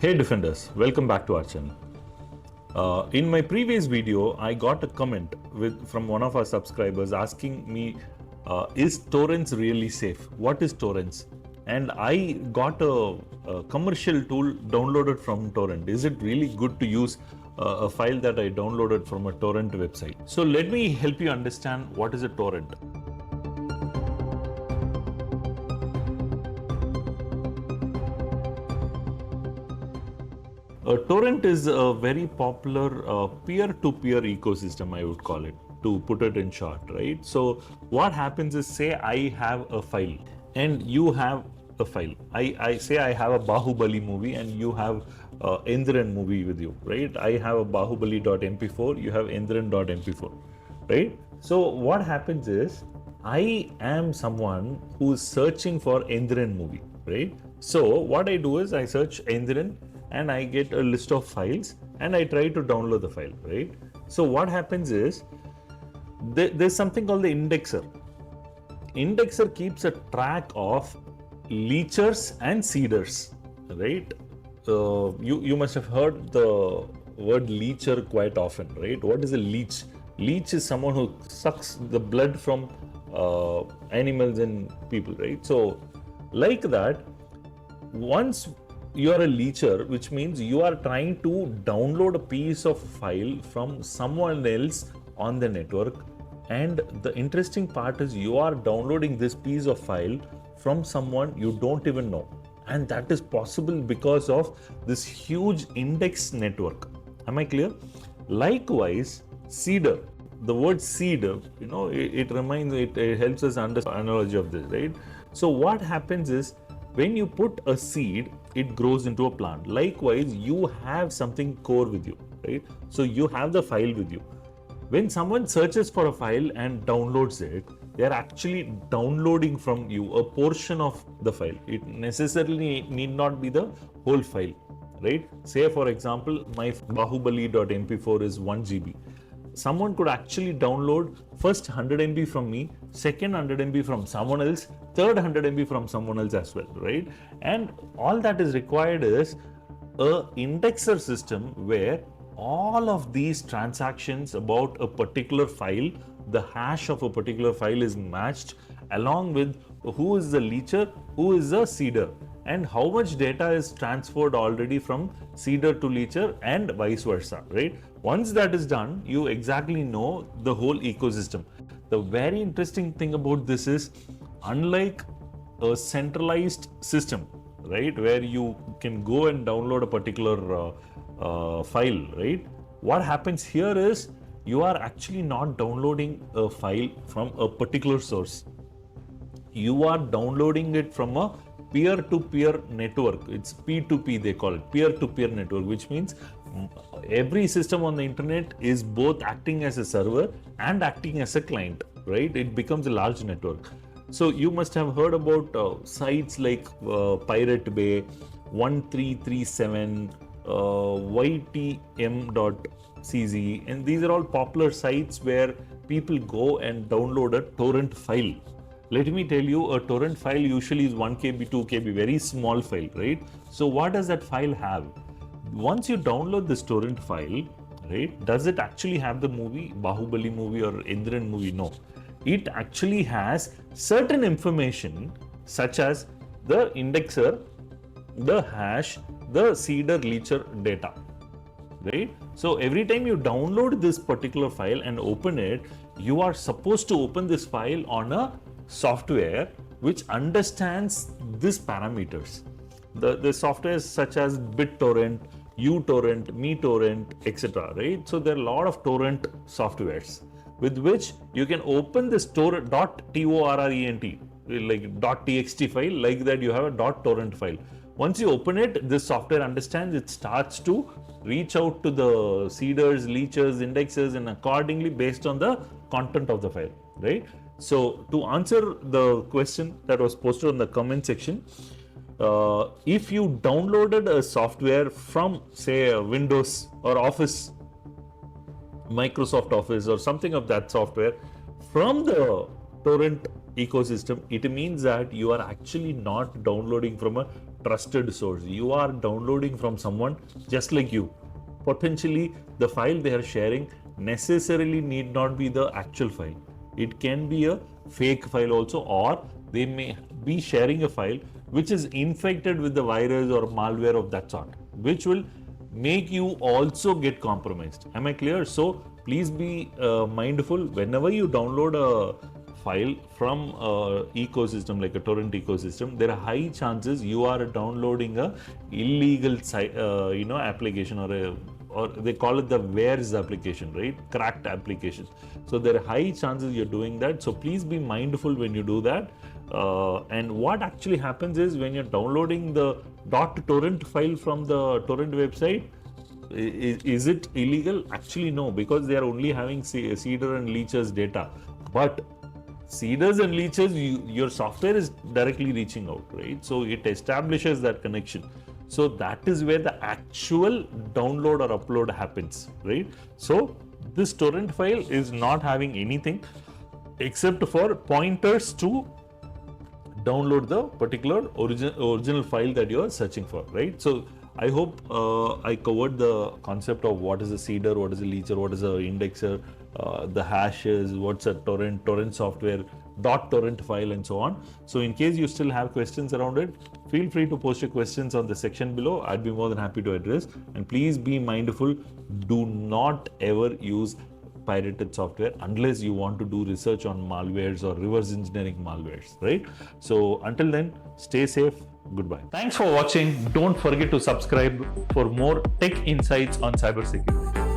Hey Defenders, welcome back to our channel. In my previous video, I got a comment from one of our subscribers asking me, is Torrents really safe? What is Torrents? And I got a commercial tool downloaded from Torrent. Is it really good to use a file that I downloaded from a Torrent website? So let me help you understand what is a torrent. Torrent is a very popular peer-to-peer ecosystem, I would call it, to put it in short, right? So what happens is, say I have a file and you have a file. I say I have a Bahubali movie and you have Endran movie with you, right? I have a Bahubali.mp4, you have Endran.mp4, right? So what happens is, I am someone who is searching for Endran movie, right? So what I do is I search Endran and I get a list of files and I try to download the file, right? So what happens is, there's something called the indexer. Indexer keeps a track of leechers and cedars, right? You must have heard the word leecher quite often, right? What is a leech? Leech is someone who sucks the blood from animals and people, right? So like that, once you are a leecher, which means you are trying to download a piece of file from someone else on the network, and the interesting part is you are downloading this piece of file from someone you don't even know, and that is possible because of this huge index network. Am I clear? Likewise, Cedar, the word Cedar, it helps us understand the analogy of this, right? So what happens is, when you put a seed, it grows into a plant. Likewise, you have something core with you, right? So you have the file with you. When someone searches for a file and downloads it, they are actually downloading from you a portion of the file. It necessarily need not be the whole file, right? Say for example, my Bahubali.mp4 is 1 GB. Someone could actually download first 100 MB from me, second 100 MB from someone else, third 100 MB from someone else as well, right? And all that is required is a indexer system where all of these transactions about a particular file, the hash of a particular file is matched along with who is the leecher, who is the cedar, and how much data is transferred already from cedar to leecher and vice versa, right? Once that is done, you exactly know the whole ecosystem. The very interesting thing about this is, unlike a centralized system, right, where you can go and download a particular file, right? What happens here is, you are actually not downloading a file from a particular source. You are downloading it from a peer-to-peer network. It's P2P, they call it, peer-to-peer network, which means every system on the internet is both acting as a server and acting as a client, right? It becomes a large network. So you must have heard about sites like Pirate Bay, 1337, ytm.cz, and these are all popular sites where people go and download a torrent file. Let me tell you, a torrent file usually is 1 KB, 2 KB, very small file, right? So what does that file have? Once you download this torrent file, right, does it actually have the movie, Bahubali movie or Endran movie? No. It actually has certain information such as the indexer, the hash, the cedar leecher data, right? So every time you download this particular file and open it, you are supposed to open this file on a software which understands these parameters. The softwares such as BitTorrent, uTorrent, meTorrent, etc., right? So there are a lot of torrent softwares with which you can open this torrent, .torrent, like .txt file, like that you have a .torrent file. Once you open it, this software understands, it starts to reach out to the cedars, leechers, indexes, and accordingly based on the content of the file, right? So to answer the question that was posted on the comment section, if you downloaded a software from, say, Windows or Office, Microsoft Office or something of that software from the torrent ecosystem, it means that you are actually not downloading from a trusted source. You are downloading from someone just like you. Potentially, the file they are sharing necessarily need not be the actual file. It can be a fake file also, or they may be sharing a file which is infected with the virus or malware of that sort, which will make you also get compromised. Am I clear? So please be mindful whenever you download a file from ecosystem like a torrent ecosystem. There are high chances you are downloading a illegal application, or they call it the wares application, right? Cracked application. So there are high chances you're doing that. So please be mindful when you do that. And what actually happens is, when you're downloading the .torrent file from the torrent website, is it illegal? Actually no, because they are only having Cedar and leechers data. But Cedars and leechers, your software is directly reaching out, right? So it establishes that connection. So that is where the actual download or upload happens, right? So this torrent file is not having anything except for pointers to download the particular original file that you are searching for, right? So I hope I covered the concept of what is a Cedar, what is a leecher, what is a indexer, the hashes, what's a torrent software, .torrent file, and so on. So in case you still have questions around it, feel free to post your questions on the section below. I'd be more than happy to address. And please be mindful, do not ever use pirated software unless you want to do research on malwares or reverse engineering malwares, right? So until then, stay safe. Goodbye. Thanks for watching. Don't forget to subscribe for more tech insights on cybersecurity.